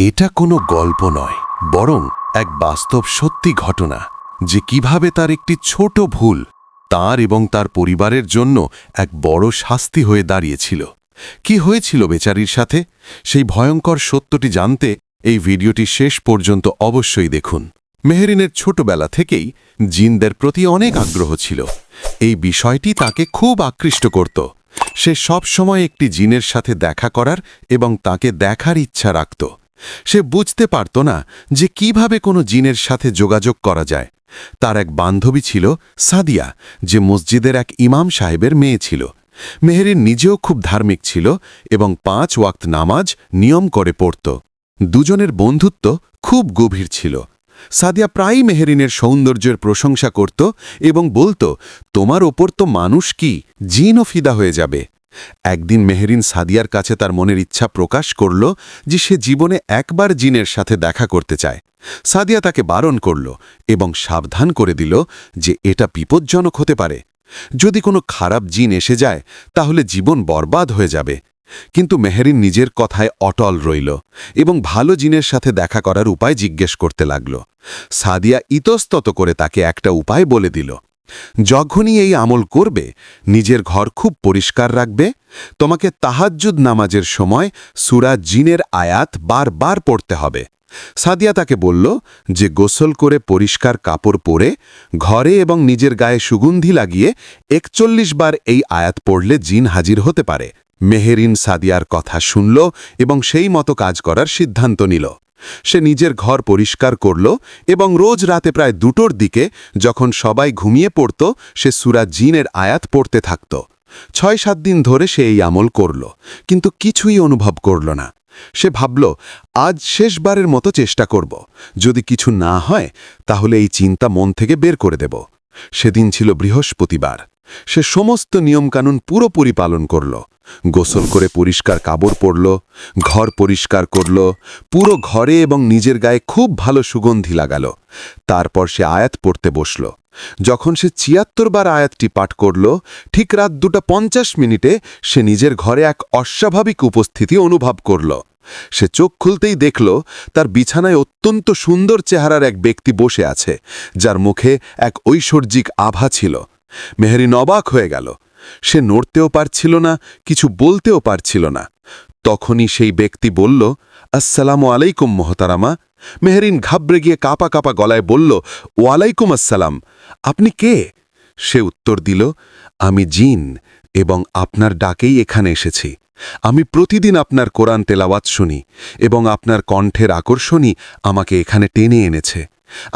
এটা কোনো গল্প নয়, বরং এক বাস্তব সত্যি ঘটনা, যে কিভাবে তার একটি ছোট ভুল তার এবং তার পরিবারের জন্য এক বড় শাস্তি হয়ে দাঁড়িয়েছিল। কি হয়েছিল বেচারির সাথে, সেই ভয়ঙ্কর সত্যটি জানতে এই ভিডিওটি শেষ পর্যন্ত অবশ্যই দেখুন। মেহেরিনের ছোটবেলা থেকেই জিনদের প্রতি অনেক আগ্রহ ছিল। এই বিষয়টি তাকে খুব আকৃষ্ট করত। সে সব সময় একটি জিনের সাথে দেখা করার এবং তাকে দেখার ইচ্ছা রাখত। সে বুঝতে পারত না যে কিভাবে কোনো জিনের সাথে যোগাযোগ করা যায়। তার এক বান্ধবী ছিল সাদিয়া, যে মসজিদের এক ইমাম সাহেবের মেয়ে ছিল। মেহেরিন নিজেও খুব ধার্মিক ছিল এবং 5 ওয়াক্ত নামাজ নিয়ম করে পড়ত। দুজনের বন্ধুত্ব খুব গভীর ছিল। সাদিয়া প্রায়ই মেহেরিনের সৌন্দর্যের প্রশংসা করত এবং বলত, তোমার ওপর তো মানুষ কি, জিনও ফিদা হয়ে যাবে। একদিন মেহেরিন সাদিয়ার কাছে তার মনের ইচ্ছা প্রকাশ করল যে সে জীবনে একবার জিনের সাথে দেখা করতে চায়। সাদিয়া তাকে বারণ করল এবং সাবধান করে দিল যে এটা বিপজ্জনক হতে পারে। যদি কোনো খারাপ জিন এসে যায় তাহলে জীবন বরবাদ হয়ে যাবে। কিন্তু মেহেরিন নিজের কথায় অটল রইল এবং ভালো জিনের সাথে দেখা করার উপায় জিজ্ঞেস করতে লাগল। সাদিয়া ইতস্তত করে তাকে একটা উপায় বলে দিল। যখনই এই আমল করবে, নিজের ঘর খুব পরিষ্কার রাখবে। তোমাকে তাহাজ্জুদ নামাজের সময় সূরা জিনের আয়াত বারবার পড়তে হবে। সাদিয়া তাকে বলল যে গোসল করে পরিষ্কার কাপড় পরে ঘরে এবং নিজের গায়ে সুগন্ধি লাগিয়ে 41 বার এই আয়াত পড়লে জিন হাজির হতে পারে। মেহেরিন সাদিয়ার কথা শুনল এবং সেই মতো কাজ করার সিদ্ধান্ত নিল। সে নিজের ঘর পরিষ্কার করল এবং রোজ রাতে প্রায় 2টোর দিকে, যখন সবাই ঘুমিয়ে পড়ত, সে সূরা জিনের আয়াত পড়তে থাকত। 6-7 দিন ধরে সে এই আমল করল, কিন্তু কিছুই অনুভব করল না। সে ভাবল, আজ শেষবারের মতো চেষ্টা করব। যদি কিছু না হয় তাহলে এই চিন্তা মন থেকে বের করে দেব। সেদিন ছিল বৃহস্পতিবার। সে সমস্ত নিয়মকানুন পুরোপুরি পালন করল। গোসল করে পরিষ্কার কাপড় পরল, ঘর পরিষ্কার করল, পুরো ঘরে এবং নিজের গায়ে খুব ভালো সুগন্ধি লাগাল। তারপর সে আয়াত পড়তে বসল। যখন সে 76 বার আয়াতটি পাঠ করল, ঠিক রাত 2:50 সে নিজের ঘরে এক অস্বাভাবিক উপস্থিতি অনুভব করল। সে চোখ খুলতেই দেখল তার বিছানায় অত্যন্ত সুন্দর চেহারার এক ব্যক্তি বসে আছে, যার মুখে এক ঐশ্বর্যিক আভা ছিল। মেহেরিন অবাক হয়ে গেল। সে নড়তেও পারছিল না, কিছু বলতেও পারছিল না। তখনই সেই ব্যক্তি বলল, আসসালামু আলাইকুম মোহতারামা। মেহেরিন ঘাবড়ে গিয়ে কাঁপা কাঁপা গলায় বলল, ওয়ালাইকুম আসসালাম, আপনি কে? সে উত্তর দিল, আমি জিন এবং আপনার ডাকেই এখানে এসেছি। আমি প্রতিদিন আপনার কোরআন তেলাওয়াত শুনি এবং আপনার কণ্ঠের আকর্ষণই আমাকে এখানে টেনে এনেছে।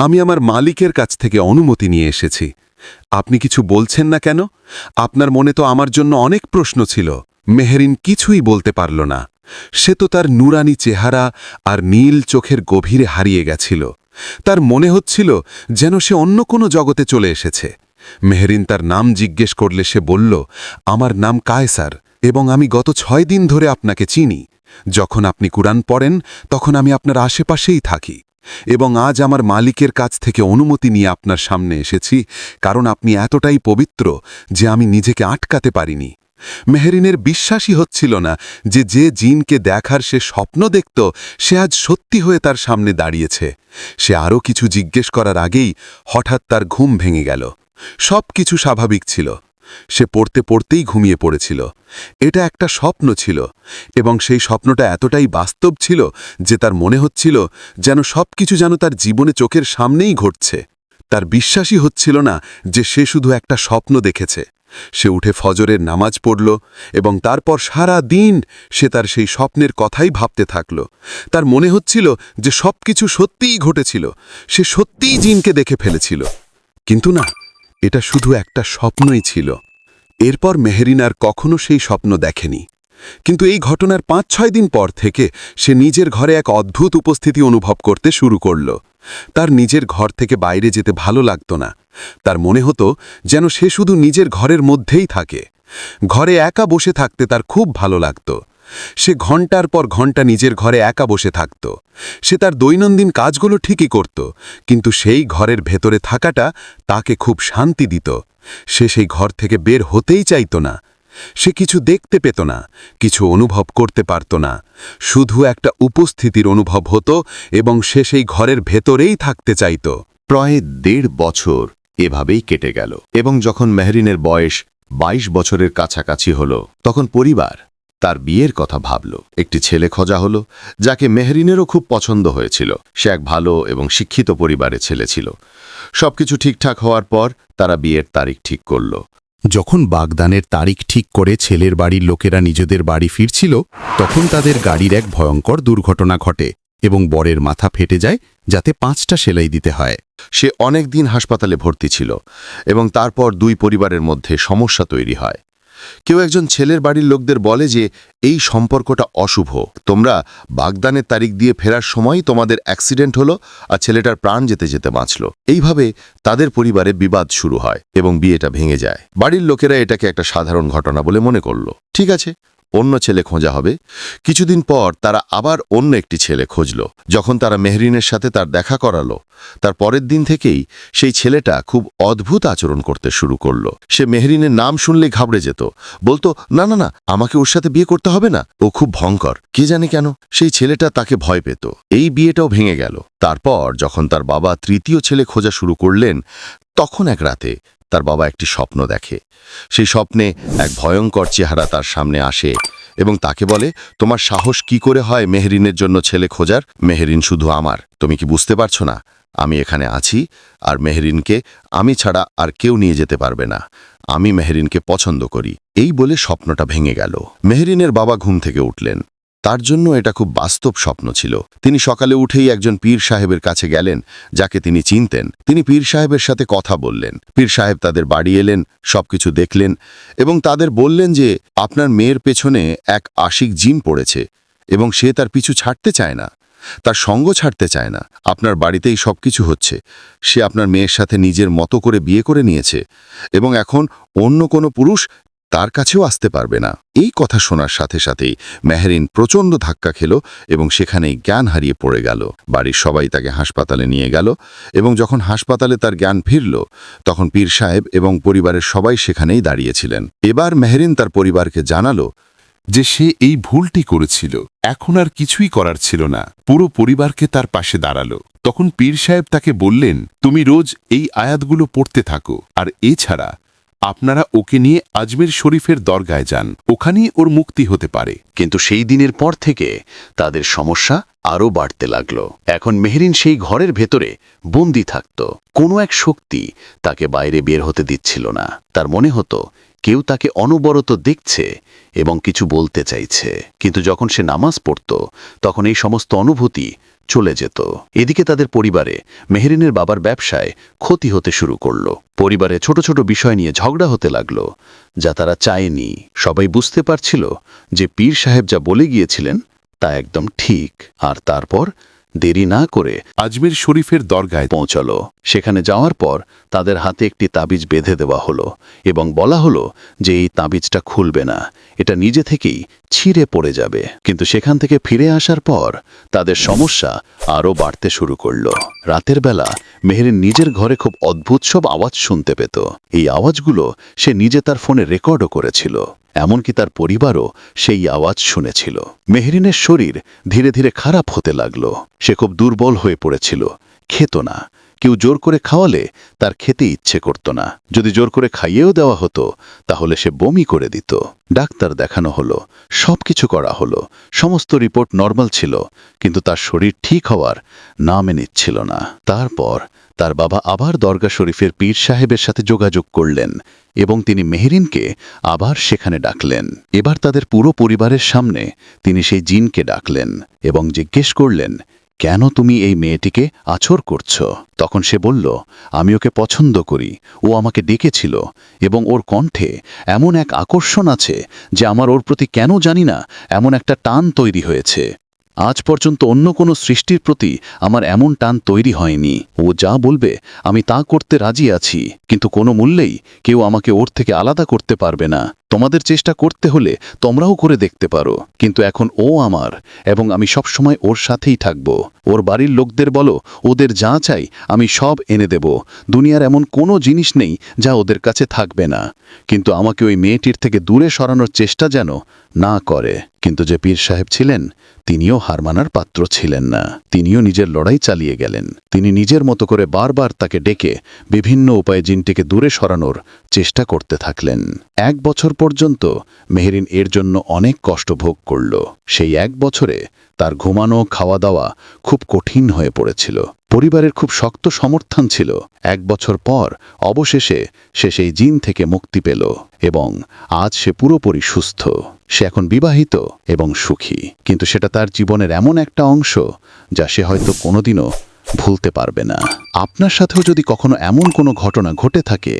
আমি আমার মালিকের কাছ থেকে অনুমতি নিয়ে এসেছি। আপনি কিছু বলছেন না কেন? আপনার মনে তো আমার জন্য অনেক প্রশ্ন ছিল। মেহেরিন কিছুই বলতে পারল না। সে তো তার নুরানি চেহারা আর নীল চোখের গভীরে হারিয়ে গেছিল। তার মনে হচ্ছিল যেন সে অন্য কোনো জগতে চলে এসেছে। মেহেরিন তার নাম জিজ্ঞেস করলে সে বলল, আমার নাম কায়সার এবং আমি গত 6 দিন ধরে আপনাকে চিনি। যখন আপনি কুরআন পড়েন তখন আমি আপনার আশেপাশেই থাকি এবং আজ আমার মালিকের কাছ থেকে অনুমতি নিয়ে আপনার সামনে এসেছি, কারণ আপনি এতটাই পবিত্র যে আমি নিজেকে আটকাতে পারিনি। মেহেরিনের বিশ্বাসই হচ্ছিল না যে যে জিনকে দেখার সে স্বপ্ন দেখত, সে আজ সত্যি হয়ে তার সামনে দাঁড়িয়েছে। সে আরও কিছু জিজ্ঞেস করার আগেই হঠাৎ তার ঘুম ভেঙে গেল। সব কিছু স্বাভাবিক ছিল। সে পড়তে পড়তেই ঘুমিয়ে পড়েছিল। এটা একটা স্বপ্ন ছিল এবং সেই স্বপ্নটা এতটাই বাস্তব ছিল যে তার মনে হচ্ছিল যেন সবকিছু যেন তার জীবনে চোখের সামনেই ঘটছে। তার বিশ্বাসই হচ্ছিল না যে সে শুধু একটা স্বপ্ন দেখেছে। সে উঠে ফজরের নামাজ পড়ল এবং তারপর সারা দিন সে তার সেই স্বপ্নের কথাই ভাবতে থাকল। তার মনে হচ্ছিল যে সবকিছু সত্যিই ঘটেছিল। সে সত্যিই জিনকে দেখে ফেলেছিল। কিন্তু না, এটা শুধু একটা স্বপ্নই ছিল। এরপর মেহেরিন আর কখনো সেই স্বপ্ন দেখেনি। কিন্তু এই ঘটনার 5-6 দিন পর থেকে সে নিজের ঘরে এক অদ্ভুত উপস্থিতি অনুভব করতে শুরু করল। তার নিজের ঘর থেকে বাইরে যেতে ভালো লাগত না। তার মনে হতো যেন সে শুধু নিজের ঘরের মধ্যেই থাকে। ঘরে একা বসে থাকতে তার খুব ভালো লাগত। সে ঘণ্টার পর ঘণ্টা নিজের ঘরে একা বসে থাকত। সে তার দৈনন্দিন কাজগুলো ঠিকই করত, কিন্তু সেই ঘরের ভেতরে থাকাটা তাকে খুব শান্তি দিত। সে সেই ঘর থেকে বের হতেই চাইত না। সে কিছু দেখতে পেত না, কিছু অনুভব করতে পারত না, শুধু একটা উপস্থিতির অনুভব হতো এবং সে সেই ঘরের ভেতরেই থাকতে চাইত। প্রায় 1.5 বছর এভাবেই কেটে গেল এবং যখন মেহরিনের বয়স 22 বছরের কাছাকাছি হলো তখন পরিবার তার বিয়ের কথা ভাবল। একটি ছেলে খোঁজা হলো যাকে মেহরিনেরও খুব পছন্দ হয়েছিল। সে এক ভালো এবং শিক্ষিত পরিবারের ছেলে ছিল। সবকিছু ঠিকঠাক হওয়ার পর তারা বিয়ের তারিখ ঠিক করল। যখন বাগদানের তারিখ ঠিক করে ছেলের বাড়ির লোকেরা নিজেদের বাড়ি ফিরছিল, তখন তাদের গাড়ির এক ভয়ঙ্কর দুর্ঘটনা ঘটে এবং বরের মাথা ফেটে যায়, যাতে 5টা সেলাই দিতে হয়। সে অনেক দিন হাসপাতালে ভর্তি ছিল এবং তারপর দুই পরিবারের মধ্যে সমস্যা তৈরি হয়। কেউ একজন ছেলের বাড়ির লোকদের বলে যে এই সম্পর্কটা অশুভ, তোমরা বাগদানের তারিখ দিয়ে ফেরার সময় তোমাদের অ্যাক্সিডেন্ট হলো আর ছেলেটার প্রাণ যেতে যেতে বাঁচল। এইভাবে তাদের পরিবারে বিবাদ শুরু হয় এবং বিয়েটা ভেঙে যায়। বাড়ির লোকেরা এটাকে একটা সাধারণ ঘটনা বলে মনে করল। ঠিক আছে, অন্য ছেলে খোঁজা হবে। কিছুদিন পর তারা আবার অন্য একটি ছেলে খুঁজল। যখন তারা মেহরিনের সাথে তার দেখা করালো, তার পরের দিন থেকেই সেই ছেলেটা খুব অদ্ভুত আচরণ করতে শুরু করল। সে মেহরিনের নাম শুনলেই ঘাবড়ে যেত, বলতো না না না, আমাকে ওর সাথে বিয়ে করতে হবে না, ও খুব ভয়ঙ্কর। কে জানে কেন সেই ছেলেটা তাকে ভয় পেত। এই বিয়েটাও ভেঙে গেল। তারপর যখন তার বাবা তৃতীয় ছেলে খোঁজা শুরু করলেন, তখন এক রাতে তার বাবা একটি স্বপ্ন দেখে। সেই স্বপ্নে এক ভয়ঙ্কর চেহারা তার সামনে আসে এবং তাকে বলে, তোমার সাহস কি করে হয় মেহরিনের জন্য ছেলে খোঁজার? মেহরিন শুধু আমার, তুমি কি বুঝতে পারছো না? আমি এখানে আছি আর মেহরিনকে আমি ছাড়া আর কেউ নিয়ে যেতে পারবে না। আমি মেহরিনকে পছন্দ করি। এই বলে স্বপ্নটা ভেঙে গেল। মেহরিনের বাবা ঘুম থেকে উঠলেন। তার জন্য এটা খুব বাস্তব স্বপ্ন ছিল। তিনি সকালে উঠেই একজন পীর সাহেবের কাছে গেলেন, যাকে তিনি চিনতেন। তিনি পীর সাহেবের সাথে কথা বললেন। পীর সাহেব তাদের বাড়ি এলেন, সবকিছু দেখলেন এবং তাদের বললেন যে আপনার মেয়ের পেছনে এক আশিক জিন পড়েছে এবং সে তার পিছু ছাড়তে চায় না, তার সঙ্গ ছাড়তে চায় না। আপনার বাড়িতেই সবকিছু হচ্ছে। সে আপনার মেয়ের সাথে নিজের মতো করে বিয়ে করে নিয়েছে এবং এখন অন্য কোনো পুরুষ তার কাছেও আসতে পারবে না। এই কথা শোনার সাথে সাথেই মেহরিন প্রচণ্ড ধাক্কা খেল এবং সেখানেই জ্ঞান হারিয়ে পড়ে গেল। বাড়ির সবাই তাকে হাসপাতালে নিয়ে গেল এবং যখন হাসপাতালে তার জ্ঞান ফিরল, তখন পীর সাহেব এবং পরিবারের সবাই সেখানেই দাঁড়িয়েছিলেন। এবার মেহরিন তার পরিবারকে জানালো যে সে এই ভুলটি করেছিল, এখন আর কিছুই করার ছিল না। পুরো পরিবারকে তার পাশে দাঁড়ালো। তখন পীর সাহেব তাকে বললেন, তুমি রোজ এই আয়াতগুলো পড়তে থাকো, আর এছাড়া আপনারা ওকে নিয়ে আজমের শরীফের দরগায় যান, ওখানেই ওর মুক্তি হতে পারে। কিন্তু সেই দিনের পর থেকে তাদের সমস্যা আরও বাড়তে লাগল। এখন মেহরিন সেই ঘরের ভেতরে বন্দি থাকত। কোনো এক শক্তি তাকে বাইরে বের হতে দিচ্ছিল না। তার মনে হতো কেউ তাকে অনবরত দেখছে এবং কিছু বলতে চাইছে। কিন্তু যখন সে নামাজ পড়ত, তখন এই সমস্ত অনুভূতি চলে যেত। এদিকে তাদের পরিবারে মেহরিনের বাবার ব্যবসায় ক্ষতি হতে শুরু করল। পরিবারে ছোট ছোট বিষয় নিয়ে ঝগড়া হতে লাগল, যা তারা চায়নি। সবাই বুঝতে পারছিল যে পীর সাহেব যা বলে গিয়েছিলেন তা একদম ঠিক। আর তারপর দেরি না করে আজমের শরীফের দরগায় পৌঁছল। সেখানে যাওয়ার পর তাদের হাতে একটি তাবিজ বেঁধে দেওয়া হলো এবং বলা হলো যে এই তাবিজটা খুলবে না, এটা নিজে থেকেই ছিঁড়ে পড়ে যাবে। কিন্তু সেখান থেকে ফিরে আসার পর তাদের সমস্যা আরও বাড়তে শুরু করল। রাতের বেলা মেহরিন নিজের ঘরে খুব অদ্ভুত সব আওয়াজ শুনতে পেত। এই আওয়াজগুলো সে নিজে তার ফোনে রেকর্ডও করেছিল। এমনকি তার পরিবারও সেই আওয়াজ শুনেছিল। মেহরিনের শরীর ধীরে ধীরে খারাপ হতে লাগল। সে খুব দুর্বল হয়ে পড়েছিল, খেত না। কেউ জোর করে খাওয়ালে তার খেতে ইচ্ছে করত না। যদি জোর করে খাইয়েও দেওয়া হতো, তাহলে সে বমি করে দিত। ডাক্তার দেখানো হলো, সবকিছু করা হলো, সমস্ত রিপোর্ট নরমাল ছিল, কিন্তু তার শরীর ঠিক হওয়ার নামে নিচ্ছিল না। তারপর তার বাবা আবার দরগা শরীফের পীর সাহেবের সাথে যোগাযোগ করলেন এবং তিনি মেহরিনকে আবার সেখানে ডাকলেন। এবার তাদের পুরো পরিবারের সামনে তিনি সেই জিনকে ডাকলেন এবং জিজ্ঞেস করলেন, কেন তুমি এই মেয়েটিকে আছর করছ? তখন সে বলল, আমি ওকে পছন্দ করি, ও আমাকে ডেকেছিল এবং ওর কণ্ঠে এমন এক আকর্ষণ আছে যে আমার ওর প্রতি কেন জানি না এমন একটা টান তৈরি হয়েছে। আজ পর্যন্ত অন্য কোনো সৃষ্টির প্রতি আমার এমন টান তৈরি হয়নি। ও যা বলবে আমি তা করতে রাজি আছি, কিন্তু কোনো মূল্যেই কেউ আমাকে ওর থেকে আলাদা করতে পারবে না। তোমাদের চেষ্টা করতে হলে তোমরাও করে দেখতে পারো, কিন্তু এখন ও আমার এবং আমি সবসময় ওর সাথেই থাকব। ওর বাড়ির লোকদের বলো ওদের যা চাই আমি সব এনে দেব, দুনিয়ার এমন কোনো জিনিস নেই যা ওদের কাছে থাকবে না, কিন্তু আমাকে ওই মেয়েটির থেকে দূরে সরানোর চেষ্টা যেন না করে। কিন্তু যে পীর সাহেব ছিলেন তিনিও হার মানার পাত্র ছিলেন না। তিনিও নিজের লড়াই চালিয়ে গেলেন। তিনি নিজের মতো করে বারবার তাকে ডেকে বিভিন্ন উপায়ে জিনটিকে দূরে সরানোর চেষ্টা করতে থাকলেন। 1 বছর পর্যন্ত মেহেরিন এর জন্য অনেক কষ্ট ভোগ করল। সেই 1 বছরে তার ঘুমানো খাওয়া দাওয়া খুব কঠিন হয়ে পড়েছিল। পরিবারের খুব শক্ত সমর্থন ছিল। 1 বছর পর অবশেষে সে সেই জিন থেকে মুক্তি পেল এবং আজ সে পুরোপুরি সুস্থ। সে এখন বিবাহিত এবং সুখী, কিন্তু সেটা তার জীবনের এমন একটা অংশ যা সে হয়তো কোনোদিনও ভুলতে পারবে না। আপনার সাথেও যদি কখনো এমন কোনো ঘটনা ঘটে থাকে,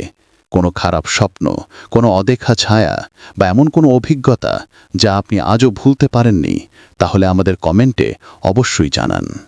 কোনো খারাপ স্বপ্ন, কোনো অদেখা ছায়া বা এমন কোনো অভিজ্ঞতা যা আপনি আজও ভুলতে পারেননি, তাহলে আমাদের কমেন্টে অবশ্যই জানান।